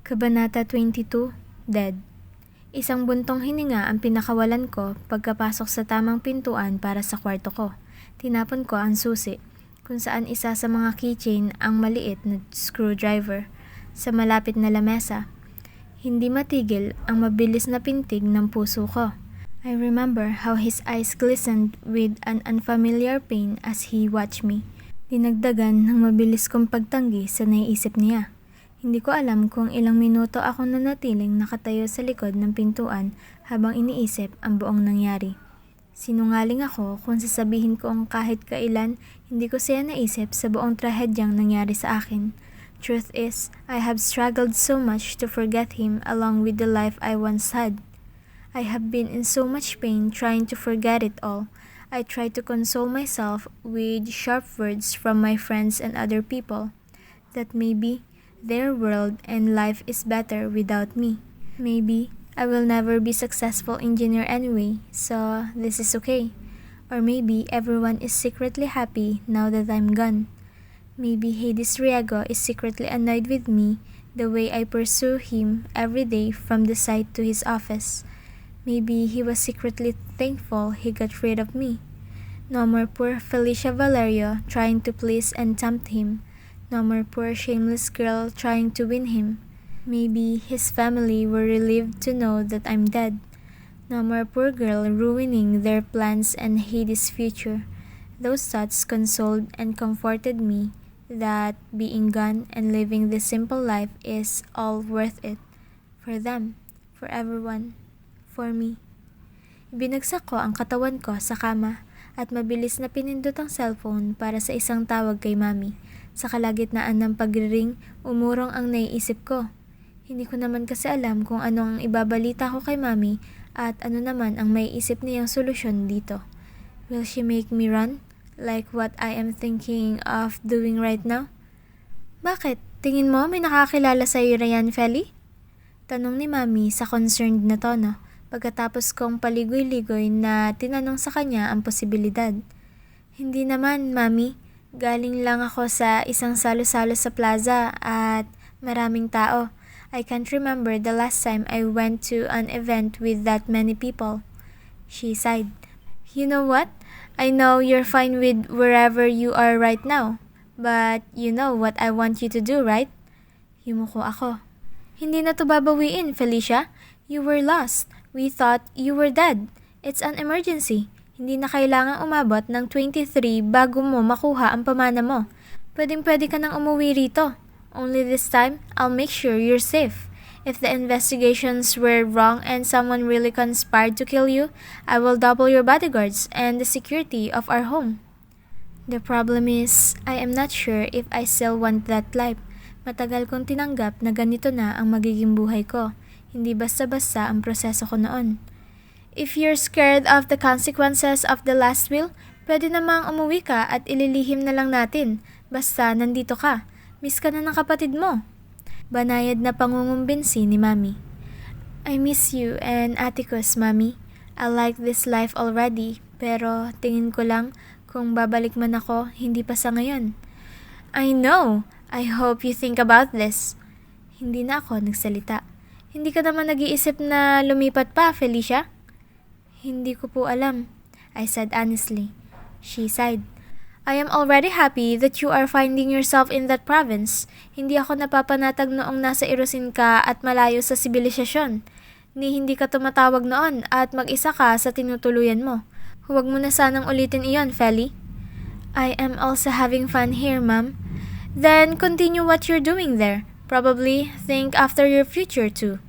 Kabanata 22, Dead. Isang buntong hininga ang pinakawalan ko pagkapasok sa tamang pintuan para sa kwarto ko. Tinapon ko ang susi, kung saan isa sa mga keychain ang maliit na screwdriver, sa malapit na lamesa. Hindi matigil ang mabilis na pintig ng puso ko. I remember how his eyes glistened with an unfamiliar pain as he watched me. Dinagdagan ng mabilis kong pagtanggi sa naiisip niya. Hindi ko alam kung ilang minuto ako nanatiling nakatayo sa likod ng pintuan habang iniisip ang buong nangyari. Sinungaling ako kung sasabihin kong kahit kailan hindi ko siya naisip sa buong trahedyang nangyari sa akin. Truth is, I have struggled so much to forget him along with the life I once had. I have been in so much pain trying to forget it all. I try to console myself with sharp words from my friends and other people, that maybe their world and life is better without me. Maybe I will never be successful engineer anyway, so this is okay. Or maybe everyone is secretly happy now that I'm gone. Maybe Hades Riego is secretly annoyed with me the way I pursue him every day from the site to his office. Maybe he was secretly thankful he got rid of me. No more poor Felicia Valerio trying to please and tempt him. No more poor shameless girl trying to win him. Maybe his family were relieved to know that I'm dead. No more poor girl ruining their plans and Hades' future. Those thoughts consoled and comforted me that being gone and living this simple life is all worth it. For them, for everyone, for me. Ibinagsak ko ang katawan ko sa kama at mabilis na pinindot ang cellphone para sa isang tawag kay Mami. Sa kalagitnaan ng pagriring, umurong ang naiisip ko. Hindi ko naman kasi alam kung ano ang ibabalita ko kay Mami at ano naman ang maiisip niyang solusyon dito. Will she make me run? Like what I am thinking of doing right now? Bakit? Tingin mo may nakakilala sa iyo, Ryan Feli? Tanong ni Mami sa concerned na tono pagkatapos kong paligoy-ligoy na tinanong sa kanya ang posibilidad. Hindi naman, Mami. Galing lang ako sa isang salo-salo sa plaza at maraming tao. I can't remember the last time I went to an event with that many people. She sighed. You know what? I know you're fine with wherever you are right now. But you know what I want you to do, right? Yumuko ako. Hindi na to babawiin, Felicia. You were lost. We thought you were dead. It's an emergency. Hindi na kailangang umabot ng 23 bago mo makuha ang pamana mo. Pwedeng-pwede ka nang umuwi rito. Only this time, I'll make sure you're safe. If the investigations were wrong and someone really conspired to kill you, I will double your bodyguards and the security of our home. The problem is, I am not sure if I still want that life. Matagal kong tinanggap na ganito na ang magiging buhay ko. Hindi basta-basta ang proseso ko noon. If you're scared of the consequences of the last will, pwede namang umuwi ka at ililihim na lang natin. Basta nandito ka. Miss ka na ng kapatid mo. Banayad na pangungumbinsi ni Mami. I miss you and Atticus, Mami. I like this life already, pero tingin ko lang kung babalik man ako, hindi pa sa ngayon. I know! I hope you think about this. Hindi na ako nagsalita. Hindi ka naman nag-iisip na lumipat pa, Felicia? Hindi ko po alam, I said honestly. She sighed. I am already happy that you are finding yourself in that province. Hindi ako napapanatag noong nasa Irosin ka at malayo sa sibilisasyon. Ni hindi ka tumatawag noon at mag-isa ka sa tinutuluyan mo. Huwag mo na sanang ulitin iyon, Feli. I am also having fun here, Ma'am. Then continue what you're doing there. Probably think after your future too.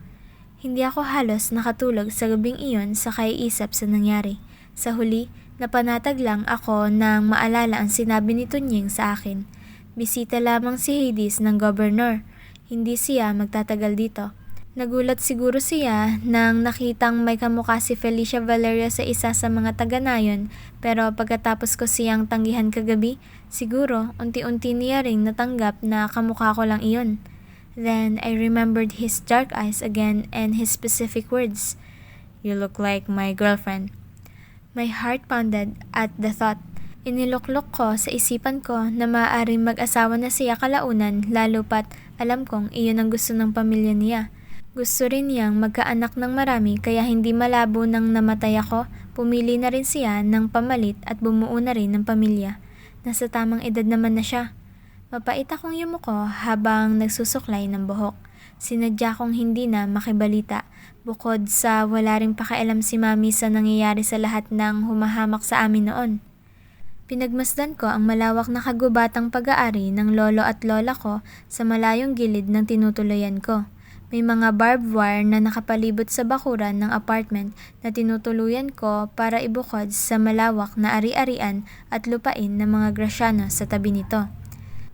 Hindi ako halos nakatulog sa gabing iyon sa kaiisip sa nangyari. Sa huli, napanatag lang ako nang maalala ang sinabi ni Tunying sa akin. Bisita lamang si Hades ng gobernur. Hindi siya magtatagal dito. Nagulat siguro siya nang nakitang may kamukha si Felicia Valerio sa isa sa mga taga-nayon, pero pagkatapos ko siyang tanggihan kagabi, siguro unti-unti niya ring natanggap na kamukha ko lang iyon. Then I remembered his dark eyes again and his specific words. You look like my girlfriend. My heart pounded at the thought. Iniluklok ko sa isipan ko na maaaring mag-asawa na siya kalaunan lalo pat alam kong iyon ang gusto ng pamilya niya. Gusto rin niyang magkaanak ng marami kaya hindi malabo nang namatay ako, pumili na rin siya ng pamalit at bumuo na rin ng pamilya. Nasa tamang edad naman na siya. Mapait akong yumuko habang nagsusuklay ng buhok. Sinadya kong hindi na makibalita, bukod sa wala ring pakialam si Mami sa nangyayari sa lahat ng humahamak sa amin noon. Pinagmasdan ko ang malawak na kagubatang pag-aari ng lolo at lola ko sa malayong gilid ng tinutuluyan ko. May mga barbed wire na nakapalibot sa bakuran ng apartment na tinutuluyan ko para ibukod sa malawak na ari-arian at lupain ng mga Graciano sa tabi nito.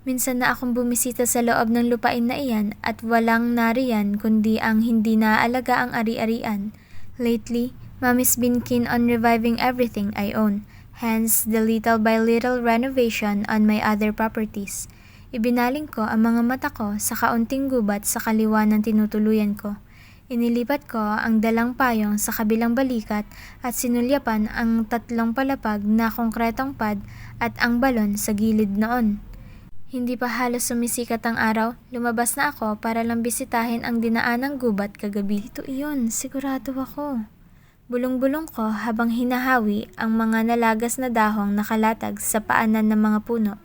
Minsan na akong bumisita sa loob ng lupain na iyan at walang nariyan kundi ang hindi naaalaga ang ari-arian. Lately, Mommy's been keen on reviving everything I own, hence the little by little renovation on my other properties. Ibinaling ko ang mga mata ko sa kaunting gubat sa kaliwa ng tinutuluyan ko. Inilipat ko ang dalang payong sa kabilang balikat at sinulyapan ang 3 palapag na konkretong pad at ang balon sa gilid noon. Hindi pa halos sumisikat ang araw, lumabas na ako para lang bisitahin ang dinaanang gubat kagabi. Ito iyon, sigurado ako. Bulong-bulong ko habang hinahawi ang mga nalagas na dahong nakalatag sa paanan ng mga puno.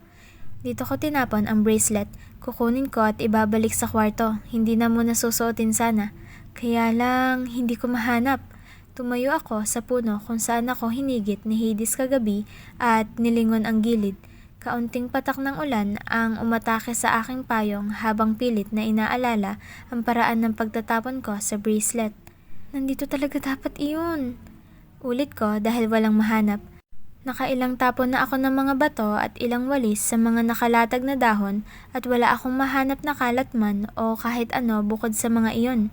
Dito ko tinapon ang bracelet, kukunin ko at ibabalik sa kwarto, hindi na muna susuotin sana. Kaya lang, hindi ko mahanap. Tumayo ako sa puno kung saan ako hinigit ni Hades kagabi at nilingon ang gilid. Kaunting patak ng ulan ang umatake sa aking payong habang pilit na inaalala ang paraan ng pagtatapon ko sa bracelet. Nandito talaga dapat iyon. Ulit ko dahil walang mahanap. Nakailang tapon na ako ng mga bato at ilang walis sa mga nakalatag na dahon at wala akong mahanap na kalat man o kahit ano bukod sa mga iyon.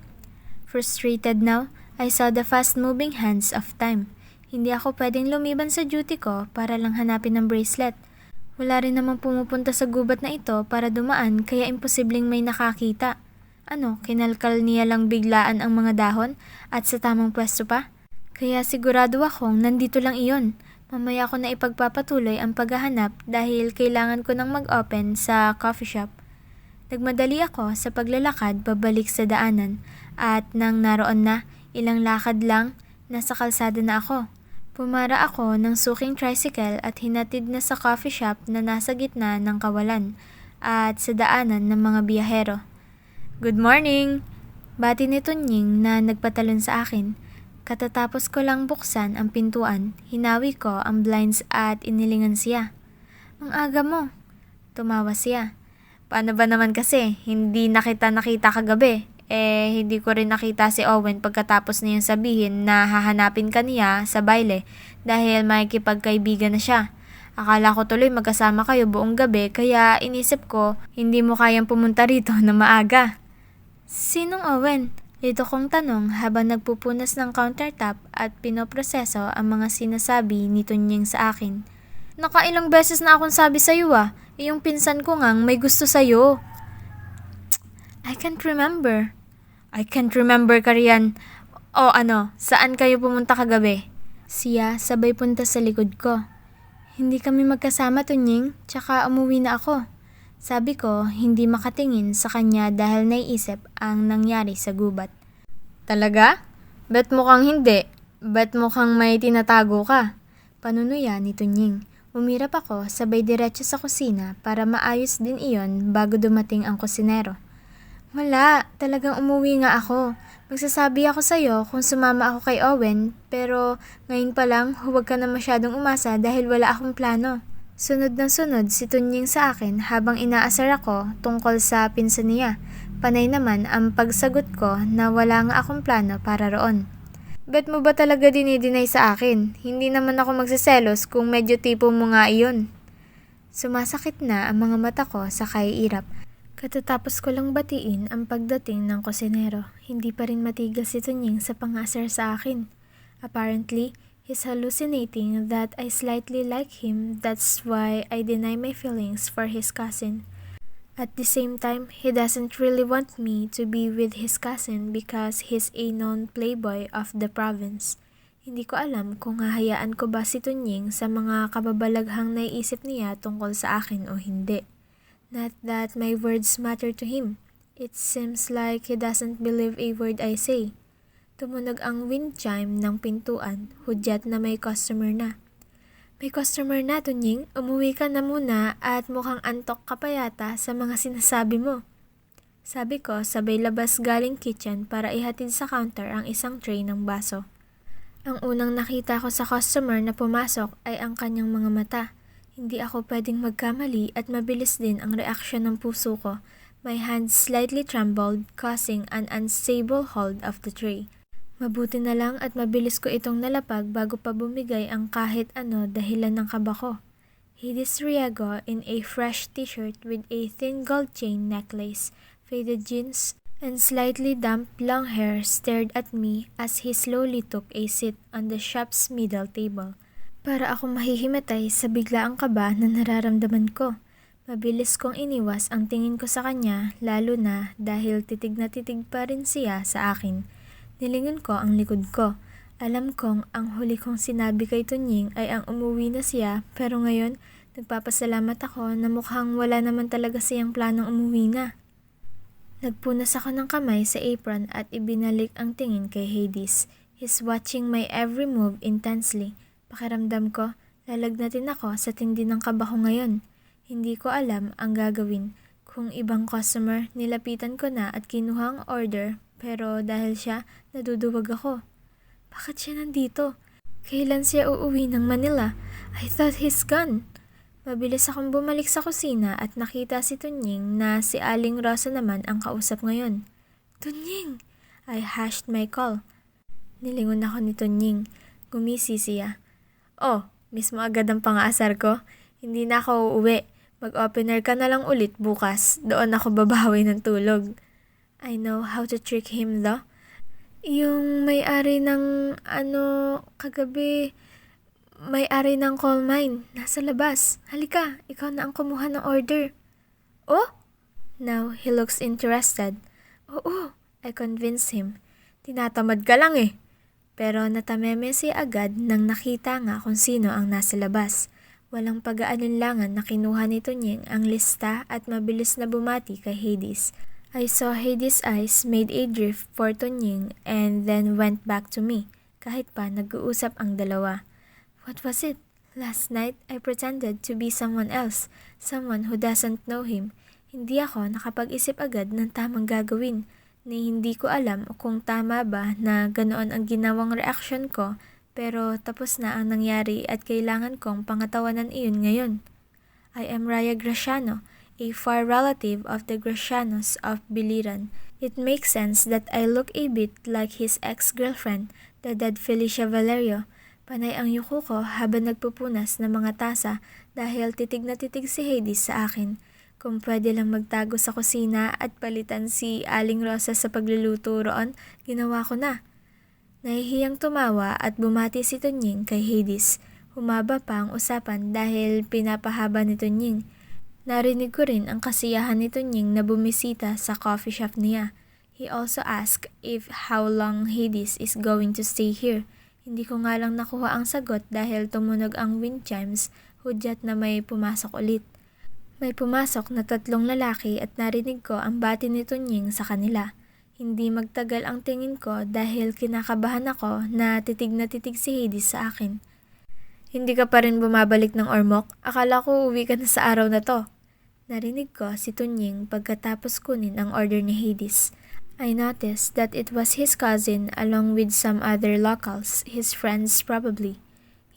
Frustrated now, I saw the fast-moving hands of time. Hindi ako pwedeng lumiban sa duty ko para lang hanapin ang bracelet. Wala rin namang pumupunta sa gubat na ito para dumaan kaya imposibleng may nakakita. Kinalkal niya lang biglaan ang mga dahon at sa tamang pwesto pa? Kaya sigurado akong nandito lang iyon. Mamaya ko na ipagpapatuloy ang paghahanap dahil kailangan ko nang mag-open sa coffee shop. Nagmadali ako sa paglalakad pabalik sa daanan at nang naroon na, ilang lakad lang, nasa kalsada na ako. Pumara ako ng suking tricycle at hinatid na sa coffee shop na nasa gitna ng kawalan at sa daanan ng mga biyahero. Good morning! Bati ni Tunying na nagpatalon sa akin. Katatapos ko lang buksan ang pintuan, hinawi ko ang blinds at inilingan siya. Ang aga mo. Tumawa siya. Paano ba naman kasi, hindi na kita nakita kagabi. Hindi ko rin nakita si Owen pagkatapos niyang sabihin na hahanapin ka niya sa baile dahil makikipagkaibigan na siya. Akala ko tuloy magkasama kayo buong gabi kaya inisip ko hindi mo kayang pumunta rito na maaga. Sinong Owen? Dito kong tanong habang nagpupunas ng countertop at pinoproseso ang mga sinasabi ni Tunying sa akin. Nakailang beses na akong sabi sa'yo yung pinsan ko ngang may gusto sa'yo. I can't remember. I can't remember ka riyan. Saan kayo pumunta kagabi? Siya sabay punta sa likod ko. Hindi kami magkasama Tunying, tsaka umuwi na ako. Sabi ko, hindi makatingin sa kanya dahil naiisip ang nangyari sa gubat. Talaga? Bet mukhang hindi. Bet mukhang may tinatago ka. Panunuya ni Tunying. Umirap ako sabay diretso sa kusina para maayos din iyon bago dumating ang kusinero. Wala, talagang umuwi nga ako. Magsasabi ako sa'yo kung sumama ako kay Owen, pero ngayon pa lang huwag ka na masyadong umasa dahil wala akong plano. Sunod ng sunod si Tunying sa akin habang inaasar ako tungkol sa pinsan niya. Panay naman ang pagsagot ko na wala nga akong plano para roon. Bet mo ba talaga dinidinay sa akin? Hindi naman ako magsiselos kung medyo tipo mo nga iyon. Sumasakit na ang mga mata ko sa kaiirap. Katatapos ko lang batiin ang pagdating ng kusinero. Hindi pa rin matigil si Tunying sa pangasar sa akin. Apparently, he's hallucinating that I slightly like him. That's why I deny my feelings for his cousin. At the same time, he doesn't really want me to be with his cousin because he's a known playboy of the province. Hindi ko alam kung hahayaan ko ba si Tunying sa mga kababalaghang naiisip niya tungkol sa akin o hindi. Not that my words matter to him. It seems like he doesn't believe a word I say. Tumunog ang wind chime ng pintuan, hudyat na may customer na. May customer na, Tunying. Umuwi ka na muna at mukhang antok ka pa yata sa mga sinasabi mo. Sabi ko sabay labas galing kitchen para ihatid sa counter ang isang tray ng baso. Ang unang nakita ko sa customer na pumasok ay ang kanyang mga mata. Hindi ako pwedeng magkamali at mabilis din ang reaksyon ng puso ko. My hands slightly trembled, causing an unstable hold of the tray. Mabuti na lang at mabilis ko itong nalapag bago pa bumigay ang kahit ano dahilan ng kaba ko. Hades Riego in a fresh t-shirt with a thin gold chain necklace, faded jeans, and slightly damp long hair stared at me as he slowly took a seat on the shop's middle table. Para ako mahihimatay sa biglaang kaba na nararamdaman ko. Mabilis kong iniwas ang tingin ko sa kanya lalo na dahil titig na titig pa rin siya sa akin. Nilingon ko ang likod ko. Alam kong ang huli kong sinabi kay Tunying ay ang umuwi na siya pero ngayon nagpapasalamat ako na mukhang wala naman talaga siyang planong umuwi na. Nagpunas ako ng kamay sa apron at ibinalik ang tingin kay Hades. He's watching my every move intensely. Pakiramdam ko, lalagnatin ako sa tindi ng kaba ko ngayon. Hindi ko alam ang gagawin. Kung ibang customer, nilapitan ko na at kinuha ang order pero dahil siya, naduduwag ako. Bakit siya nandito? Kailan siya uuwi ng Manila? I thought he's gone. Mabilis akong bumalik sa kusina at nakita si Tunying na si Aling Rosa naman ang kausap ngayon. Tunying! I hushed my call. Nilingon ako ni Tunying. Gumisi siya. Oh, mismo agad ang pangaasar ko. Hindi na ako uuwi. Mag-opener ka na lang ulit bukas. Doon ako babawi ng tulog. I know how to trick him though. Yung may-ari ng kagabi, may-ari ng coal mine, nasa labas. Halika, ikaw na ang kumuha ng order. Oh? Now he looks interested. Oo, I convinced him. Tinatamad ka lang eh. Pero natameme siya agad nang nakita nga kung sino ang nasa labas. Walang pag-aalinlangan na kinuha ni Tunying ang lista at mabilis na bumati kay Hades. I saw Hades' eyes made a drift for Tunying and then went back to me, kahit pa nag-uusap ang dalawa. What was it? Last night, I pretended to be someone else, someone who doesn't know him. Hindi ako nakapag-isip agad ng tamang gagawin, ni hindi ko alam kung tama ba na ganoon ang ginawang reaksyon ko, pero tapos na ang nangyari at kailangan kong pangatawanan iyon ngayon. I am Raya Graciano, a far relative of the Gracianos of Biliran. It makes sense that I look a bit like his ex-girlfriend, the dead Felicia Valerio. Panay ang yuko ko habang nagpupunas ng mga tasa dahil titig na titig si Hades sa akin. Kung pwede lang magtago sa kusina at palitan si Aling Rosa sa pagluluto roon, ginawa ko na. Nahihiyang tumawa at bumati si Tunying kay Hades. Humaba pa ang usapan dahil pinapahaba ni Tunying. Narinig ko rin ang kasiyahan ni Tunying na bumisita sa coffee shop niya. He also asked if how long Hades is going to stay here. Hindi ko nga lang nakuha ang sagot dahil tumunog ang wind chimes, hudyat na may pumasok ulit. May pumasok na 3 lalaki at narinig ko ang bati ni Tunying sa kanila. Hindi magtagal ang tingin ko dahil kinakabahan ako na titig si Hades sa akin. Hindi ka pa rin bumabalik ng Ormoc? Akala ko uwi ka na sa araw na to. Narinig ko si Tunying pagkatapos kunin ang order ni Hades. I noticed that it was his cousin along with some other locals, his friends probably.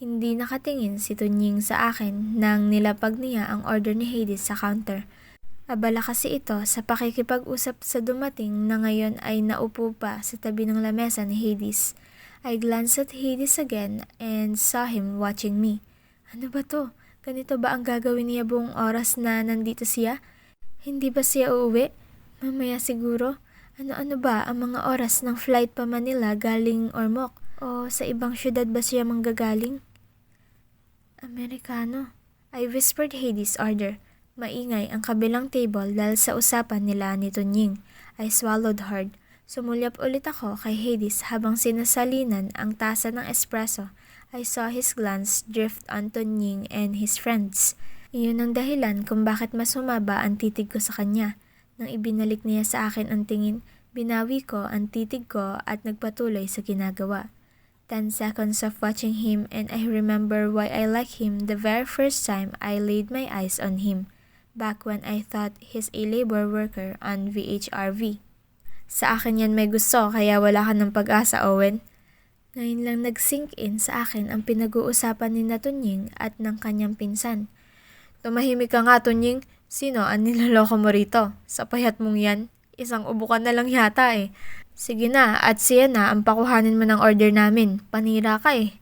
Hindi nakatingin si Tunying sa akin nang nilapag niya ang order ni Hades sa counter. Abala kasi ito sa pakikipag-usap sa dumating na ngayon ay naupo pa sa tabi ng lamesa ni Hades. I glanced at Hades again and saw him watching me. Ano ba to? Ganito ba ang gagawin niya buong oras na nandito siya? Hindi ba siya uuwi? Mamaya siguro. Ano-ano ba ang mga oras ng flight pa Manila galing Ormoc? O sa ibang syudad ba siya manggagaling? Amerikano. I whispered Hades' order. Maingay ang kabilang table dahil sa usapan nila ni Tunying. I swallowed hard. Sumulyap ulit ako kay Hades habang sinasalinan ang tasa ng espresso. I saw his glance drift on Tunying and his friends. Iyon ang dahilan kung bakit mas humaba ang titig ko sa kanya. Nang ibinalik niya sa akin ang tingin, binawi ko ang titig ko at nagpatuloy sa ginagawa. 10 seconds of watching him and I remember why I liked him the very first time I laid my eyes on him. Back when I thought he's a labor worker on VHRV. Sa akin yan may gusto kaya wala ka ng pag-asa, Owen. Ngayon lang nag-sink in sa akin ang pinag-uusapan ni Tunying at ng kanyang pinsan. Tumahimik ka nga, Tunying. Sino ang niloloko mo rito? Sa payat mong yan, isang ubo ka na lang yata eh. Sige na, at siya na ang pakuhanin mo ng order namin. Panira ka eh.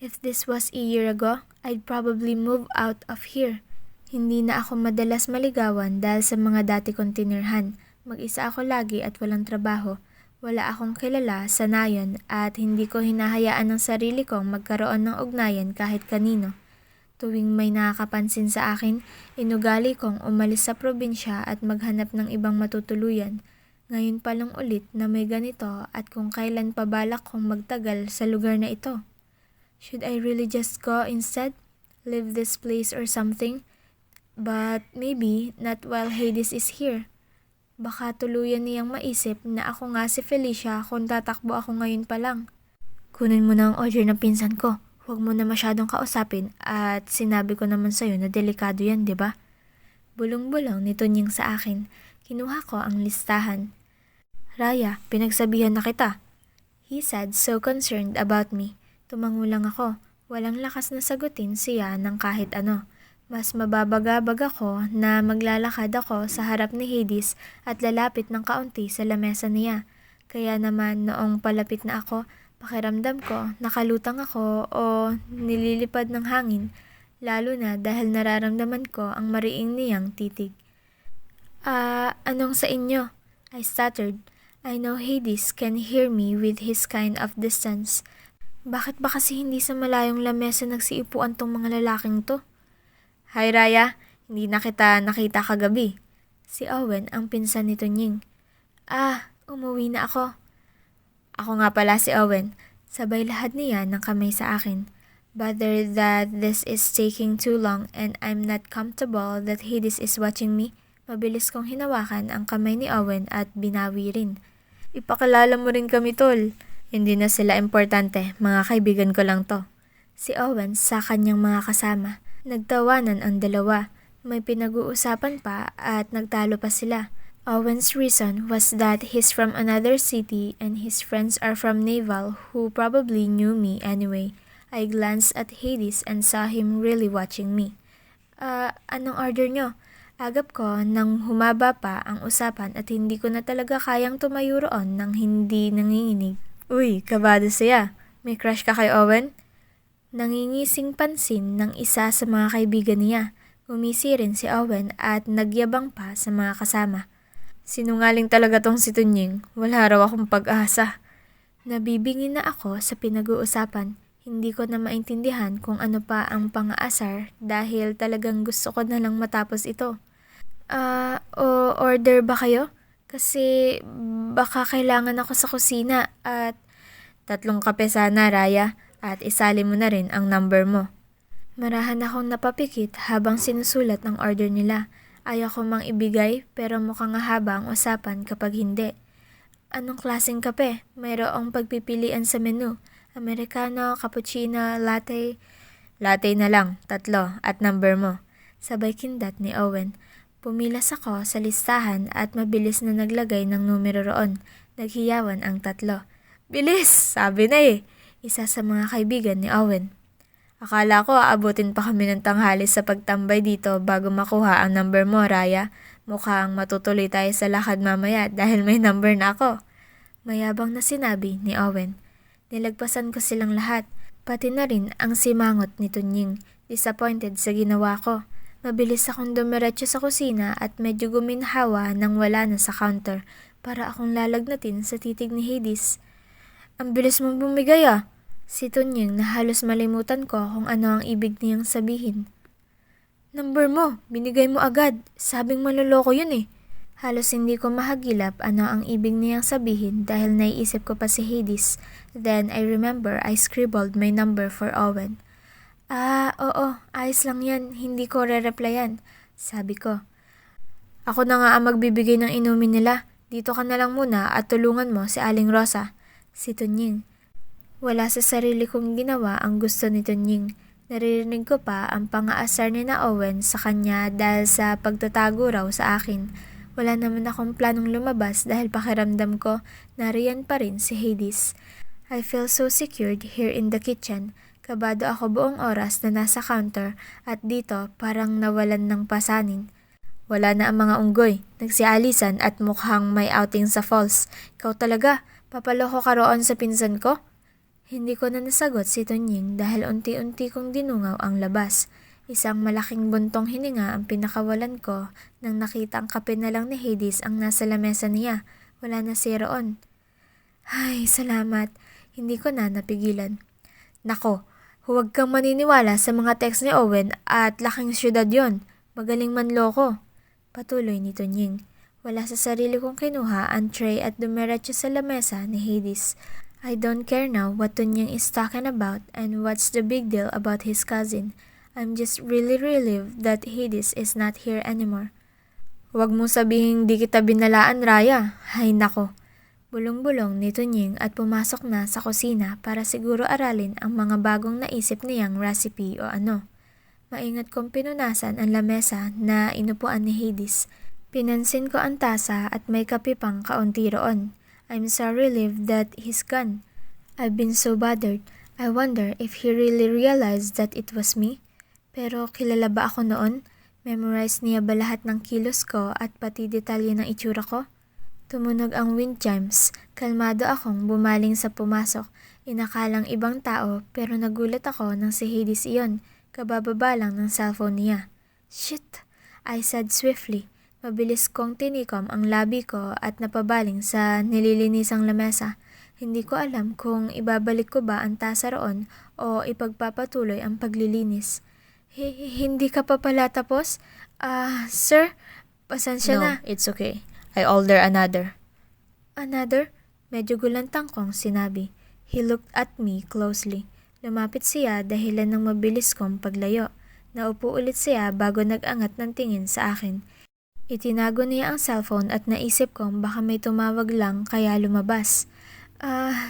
If this was a year ago, I'd probably move out of here. Hindi na ako madalas maligawan dahil sa mga dati kong tinirhan. Mag-isa ako lagi at walang trabaho. Wala akong kilala sa nayon at hindi ko hinahayaan ng sarili kong magkaroon ng ugnayan kahit kanino. Tuwing may nakakapansin sa akin, inugali kong umalis sa probinsya at maghanap ng ibang matutuluyan. Ngayon pa lang ulit na may ganito at kung kailan pa balak kong magtagal sa lugar na ito. Should I really just go instead? Leave this place or something? But maybe not while Hades is here. Baka tuluyan niyang maisip na ako nga si Felicia kung tatakbo ako ngayon pa lang. Kunin mo na ang order ng pinsan ko. Huwag mo na masyadong kausapin at sinabi ko naman sa'yo na delikado yan, di ba? Bulong-bulong ni Tunying sa akin. Kinuha ko ang listahan. Raya, pinagsabihan na kita. He said so concerned about me. Tumango lang ako. Walang lakas na sagutin siya ng kahit ano. Mas mababagabag ako na maglalakad ako sa harap ni Hades at lalapit ng kaunti sa lamesa niya. Kaya naman noong palapit na ako, pakiramdam ko nakalutang ako o nililipad ng hangin, lalo na dahil nararamdaman ko ang mariing niyang titig. Anong sa inyo? I stuttered. I know Hades can hear me with his kind of distance. Bakit ba kasi hindi sa malayong lamesa nagsiipuan tong mga lalaking to? Hi Raya, hindi na kita nakita kagabi. Si Owen ang pinsan ni Tunying. Umuwi na ako. Ako nga pala si Owen. Sabay lahad niya ng kamay sa akin. Bother that this is taking too long and I'm not comfortable that Hades is watching me. Mabilis kong hinawakan ang kamay ni Owen at binawi rin. Ipakilala mo rin kami, tol. Hindi na sila importante, mga kaibigan ko lang to. Si Owen sa kanyang mga kasama. Nagtawanan ang dalawa. May pinag-uusapan pa at nagtalo pa sila. Owen's reason was that he's from another city and his friends are from Naval who probably knew me anyway. I glanced at Hades and saw him really watching me. Anong order nyo? Agap ko nang humaba pa ang usapan at hindi ko na talaga kayang tumayo roon nang hindi nanginginig. Uy, kabado siya. May crush ka kay Owen? Nangingising pansin ng isa sa mga kaibigan niya. Umisi rin si Owen at nagyabang pa sa mga kasama. Sinungaling talaga tong si Tunying. Wala raw akong pag-asa. Nabibingin na ako sa pinag-uusapan. Hindi ko na maintindihan kung ano pa ang pang-aasar dahil talagang gusto ko na lang matapos ito. Order ba kayo? Kasi baka kailangan ako sa kusina at 3 kape sana, Raya. At isali mo na rin ang number mo. Marahan akong napapikit habang sinusulat ang order nila. Ayaw ko mang ibigay pero mukhang haba ang usapan kapag hindi. Anong klaseng kape? Mayroong pagpipilian sa menu. Americano, cappuccino, latte. Latte na lang, 3 at number mo. Sabay kindat ni Owen. Pumilas ako sa listahan at mabilis na naglagay ng numero roon. Naghiyawan ang 3. Bilis! Sabi na eh. Isa sa mga kaibigan ni Owen. Akala ko aabutin pa kami ng tanghali sa pagtambay dito bago makuha ang number mo, Raya. Mukhang matutuloy tayo sa lakad mamaya dahil may number na ako. Mayabang na sinabi ni Owen. Nilagpasan ko silang lahat, pati na rin ang simangot ni Tunying. Disappointed sa ginawa ko. Mabilis akong dumiretso sa kusina at medyo guminhawa nang wala na sa counter para akong lalagnatin sa titig ni Hades. Ang bilis mong bumigay ah. Si Tunying na halos malimutan ko kung ano ang ibig niyang sabihin. Number mo, binigay mo agad. Sabing manloloko yun eh. Halos hindi ko mahagilap ano ang ibig niyang sabihin dahil naiisip ko pa si Hades. Then I remember I scribbled my number for Owen. Oo, ayos lang yan. Hindi ko re-replyan, sabi ko. Ako na nga ang magbibigay ng inumin nila. Dito ka na lang muna at tulungan mo si Aling Rosa. Si Tunying. Wala sa sarili kong ginawa ang gusto ni Tunying. Naririnig ko pa ang pang-aasar ni na Owen sa kanya dahil sa pagtatago raw sa akin. Wala naman akong planong lumabas dahil pakiramdam ko nariyan pa rin si Hades. I feel so secured here in the kitchen. Kabado ako buong oras na nasa counter at dito parang nawalan ng pasanin. Wala na ang mga unggoy, nagsialisan at mukhang may outing sa falls. Ikaw talaga, papaloko ka roon sa pinsan ko? Hindi ko na nasagot si Tunying dahil unti-unti kong dinungaw ang labas. Isang malaking buntong hininga ang pinakawalan ko nang nakita ang kape na lang ni Hades ang nasa lamesa niya. Wala na siya roon. Ay, salamat. Hindi ko na napigilan. Nako, huwag kang maniniwala sa mga text ni Owen at laking syudad yon. Magaling manloko. Patuloy ni Tunying. Wala sa sarili kong kinuha ang tray at dumiretso sa lamesa ni Hades. I don't care now what Tunying is talking about and what's the big deal about his cousin. I'm just really relieved that Hades is not here anymore. Huwag mo sabihin di kita binalaan, Raya. Hay nako. Bulong-bulong ni Tunying at pumasok na sa kusina para siguro aralin ang mga bagong naisip niyang recipe o ano. Maingat kong pinunasan ang lamesa na inupuan ni Hades. Pinansin ko ang tasa at may kape pang kaunti roon. I'm so relieved that he's gone. I've been so bothered. I wonder if he really realized that it was me. Pero kilala ba ako noon? Memorize niya ba lahat ng kilos ko at pati detalye ng itsura ko? Tumunog ang wind chimes. Kalmado akong bumaling sa pumasok. Inakalang ibang tao pero nagulat ako nang si Hades iyon. Kabababa lang ng cellphone niya. Shit! I said swiftly. Mabilis kong tinikom ang labi ko at napabaling sa nililinisang lamesa. Hindi ko alam kung ibabalik ko ba ang tasa roon o ipagpapatuloy ang paglilinis. Hindi ka pa pala tapos? Sir, pasensya na. No, it's okay. I order another. Another? Medyo gulantang kong sinabi. He looked at me closely. Lumapit siya dahilan ng mabilis kong paglayo. Naupo ulit siya bago nag-angat ng tingin sa akin. Itinago niya ang cellphone at naisip kong baka may tumawag lang kaya lumabas.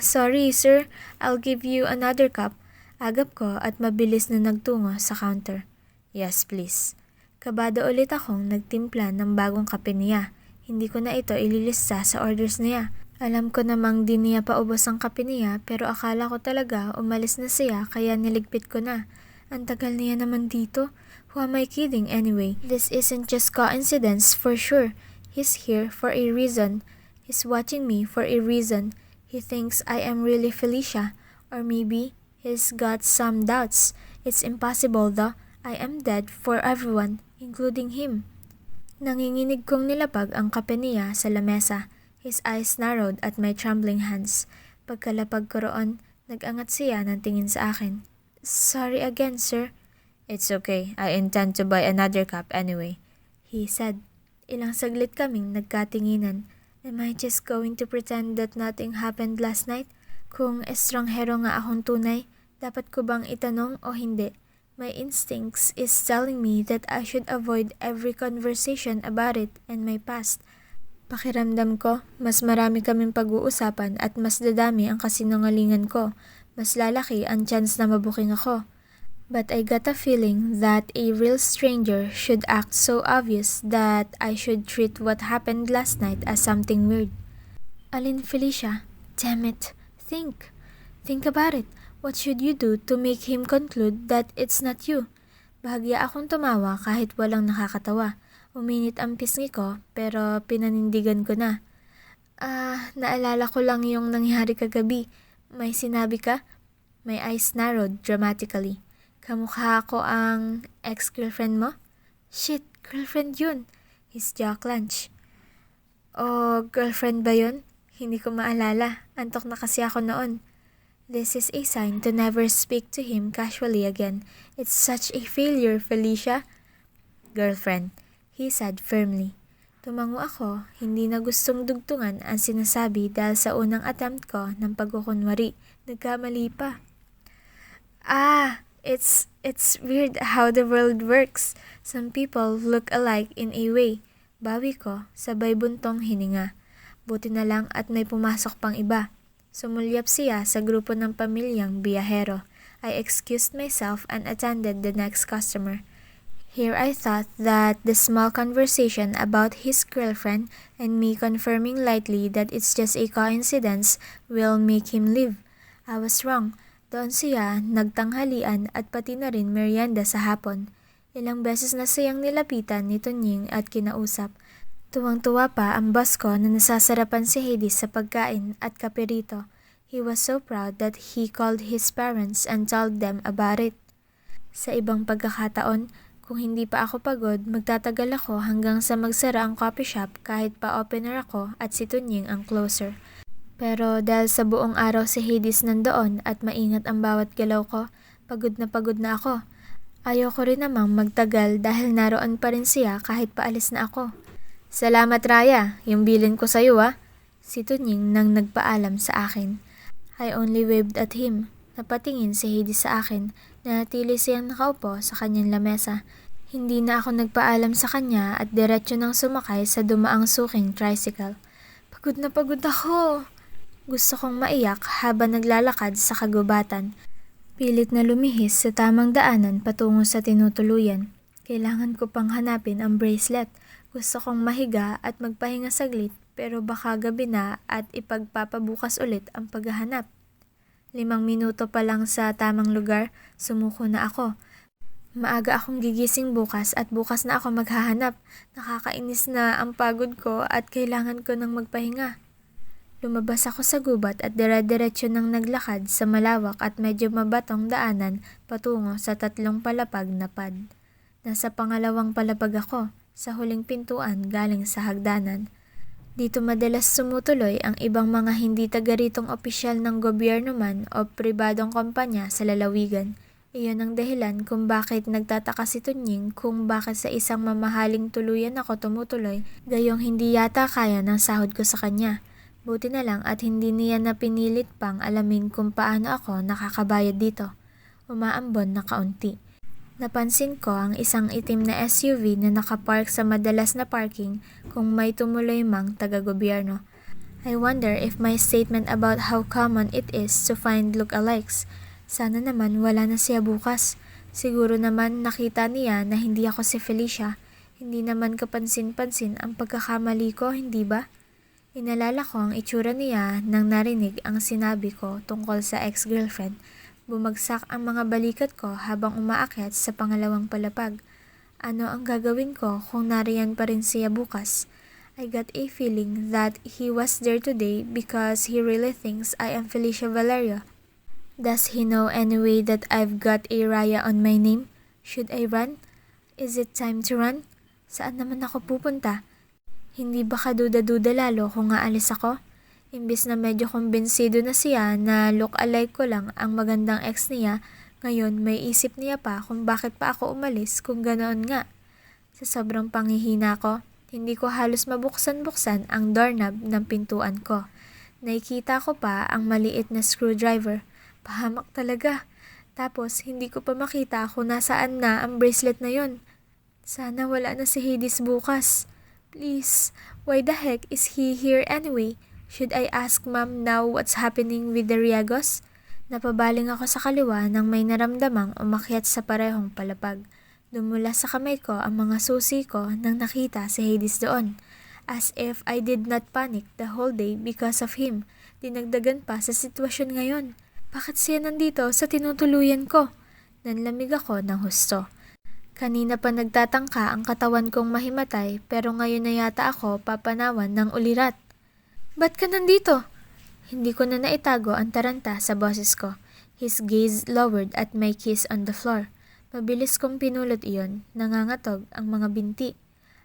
Sorry sir, I'll give you another cup. Agap ko at mabilis na nagtungo sa counter. Yes, please. Kabado ulit akong nagtimpla ng bagong kape niya. Hindi ko na ito ililista sa orders niya. Alam ko namang di niya paubos ang kape niya pero akala ko talaga umalis na siya kaya niligpit ko na. Ang tagal niya naman dito. Who am I kidding anyway? This isn't just coincidence for sure. He's here for a reason. He's watching me for a reason. He thinks I am really Felicia. Or maybe he's got some doubts. It's impossible though. I am dead for everyone, including him. Nanginginig kong nilapag ang kape niya sa lamesa. His eyes narrowed at my trembling hands. Pagkalapag ko roon, nag-angat siya ng tingin sa akin. Sorry again, sir. It's okay. I intend to buy another cup anyway. He said. Ilang saglit kaming nagkatinginan. Am I just going to pretend that nothing happened last night? Kung estranghero nga akong tunay, dapat ko bang itanong o hindi? My instincts is telling me that I should avoid every conversation about it and my past. Pakiramdam ko, mas marami kaming pag-uusapan at mas dadami ang kasinungalingan ko. Mas lalaki ang chance na mabuking ako. But I got a feeling that a real stranger should act so obvious that I should treat what happened last night as something weird. Alin, Felicia? Damn it. Think about it. What should you do to make him conclude that it's not you? Bahagya akong tumawa kahit walang nakakatawa. Uminit ang pisngi ko pero pinanindigan ko na. Naalala ko lang yung nangyari kagabi. May sinabi ka? My eyes narrowed dramatically. Kamukha ko ang ex-girlfriend mo? Shit, girlfriend yun. His jaw clenched. Girlfriend ba yun? Hindi ko maalala. Antok na kasi ako noon. This is a sign to never speak to him casually again. It's such a failure, Felicia. Girlfriend, he said firmly. Tumango ako, hindi na gustong dugtungan ang sinasabi dahil sa unang attempt ko ng pagkukunwari. Nagkamali pa. It's weird how the world works. Some people look alike in a way. Bawi ko, sabay buntong hininga. Buti na lang at may pumasok pang iba. Sumulyap siya sa grupo ng pamilyang biyahero. I excused myself and attended the next customer. Here I thought that the small conversation about his girlfriend and me confirming lightly that it's just a coincidence will make him leave. I was wrong. Doon siya nagtanghalian at pati na rin merienda sa hapon. Ilang beses na siyang nilapitan ni Tunying at kinausap. Tuwang-tuwa pa ang boss ko na nasasarapan si Hades sa pagkain at kape rito. He was so proud that he called his parents and told them about it. Sa ibang pagkakataon, kung hindi pa ako pagod, magtatagal ako hanggang sa magsara ang coffee shop kahit pa opener ako at si Tunying ang closer. Pero dahil sa buong araw si Hades nandoon at maingat ang bawat galaw ko, pagod na ako. Ayoko rin namang magtagal dahil naroon pa rin siya kahit paalis na ako. Salamat Raya, yung bilin ko sa'yo Si Tunying nang nagpaalam sa akin. I only waved at him. Napatingin si Hades sa akin. Nanatili siyang nakaupo sa kanyang lamesa. Hindi na ako nagpaalam sa kanya at diretso nang sumakay sa dumaang suking tricycle. Pagod na pagod ako. Gusto kong maiyak habang naglalakad sa kagubatan. Pilit na lumihis sa tamang daanan patungo sa tinutuluyan. Kailangan ko pang hanapin ang bracelet. Gusto kong mahiga at magpahinga saglit pero baka gabi na at ipagpapabukas ulit ang paghahanap. 5 minuto pa lang sa tamang lugar, sumuko na ako. Maaga akong gigising bukas at bukas na ako maghahanap. Nakakainis na ang pagod ko at kailangan ko ng magpahinga. Lumabas ako sa gubat at dire-diretso nang naglakad sa malawak at medyo mabatong daanan patungo sa 3 palapag na pad. Nasa pangalawang palapag ako, sa huling pintuan galing sa hagdanan. Dito madalas sumutuloy ang ibang mga hindi taga-ritong opisyal ng gobyerno man o pribadong kumpanya sa lalawigan. Iyon ang dahilan kung bakit nagtataka si Tunying kung bakit sa isang mamahaling tuluyan ako tumutuloy, gayong hindi yata kaya ng sahod ko sa kanya. Buti na lang at hindi niya napinilit pang alamin kung paano ako nakakabayad dito. Umaambon na kaunti. Napansin ko ang isang itim na SUV na nakapark sa madalas na parking kung may tumuloy mang taga-gobyerno. I wonder if my statement about how common it is to find look-alikes. Sana naman wala na siya bukas. Siguro naman nakita niya na hindi ako si Felicia. Hindi naman kapansin-pansin ang pagkakamali ko, hindi ba? Inalala ko ang itsura niya nang narinig ang sinabi ko tungkol sa ex-girlfriend. Bumagsak ang mga balikat ko habang umaakyat sa pangalawang palapag. Ano ang gagawin ko kung nariyan pa rin siya bukas? I got a feeling that he was there today because he really thinks I am Felicia Valerio. Does he know anyway that I've got a Raya on my name? Should I run? Is it time to run? Saan naman ako pupunta? Hindi ba kaduda-duda lalo kung aalis ako? Imbis na medyo kumbinsido na siya na look-alike ko lang ang magandang ex niya, ngayon may isip niya pa kung bakit pa ako umalis kung ganoon nga. Sa sobrang panghihina ko, hindi ko halos mabuksan-buksan ang doorknob ng pintuan ko. Nakikita ko pa ang maliit na screwdriver. Pahamak talaga. Tapos hindi ko pa makita kung nasaan na ang bracelet na yon. Sana wala na si Hades bukas. Please, why the heck is he here anyway? Should I ask Mom now what's happening with the Riagos? Napabaling ako sa kaliwa nang may naramdamang umakyat sa parehong palapag. Dumula sa kamay ko ang mga susi ko nang nakita si Hades doon. As if I did not panic the whole day because of him. Dinagdagan pa sa sitwasyon ngayon. Bakit siya nandito sa tinutuluyan ko? Nanlamig ako ng husto. Kanina pa nagtatangka ang katawan kong mahimatay pero ngayon na yata ako papanawan ng ulirat. Ba't ka nandito? Hindi ko na naitago ang taranta sa boses ko. His gaze lowered at my kiss on the floor. Mabilis kong pinulot iyon, nangangatog ang mga binti.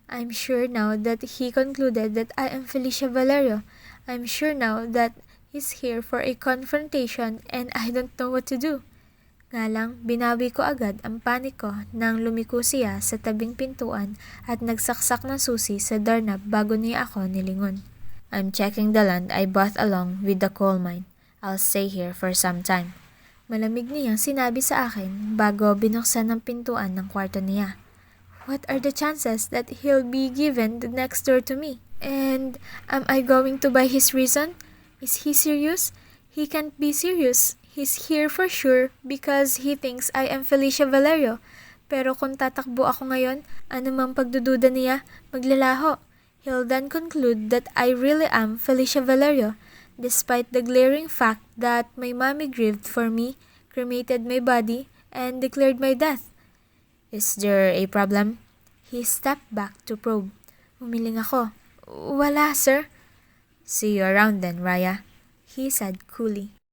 I'm sure now that he concluded that I am Felicia Valerio. I'm sure now that he's here for a confrontation and I don't know what to do. Nga lang, binawi ko agad ang panik ko nang lumiko siya sa tabing pintuan at nagsaksak ng susi sa doorknob bago niya ako nilingon. I'm checking the land I bought along with the coal mine. I'll stay here for some time. Malamig niyang sinabi sa akin bago binuksan ng pintuan ng kwarto niya. What are the chances that he'll be given the next door to me? And am I going to buy his reason? Is he serious? He can't be serious. He's here for sure because he thinks I am Felicia Valerio. Pero kung tatakbo ako ngayon, anumang pagdududa niya, maglalaho. He'll then conclude that I really am Felicia Valerio, despite the glaring fact that my mommy grieved for me, cremated my body, and declared my death. Is there a problem? He stepped back to probe. Umiling ako. Wala, sir. See you around then, Raya, he said coolly.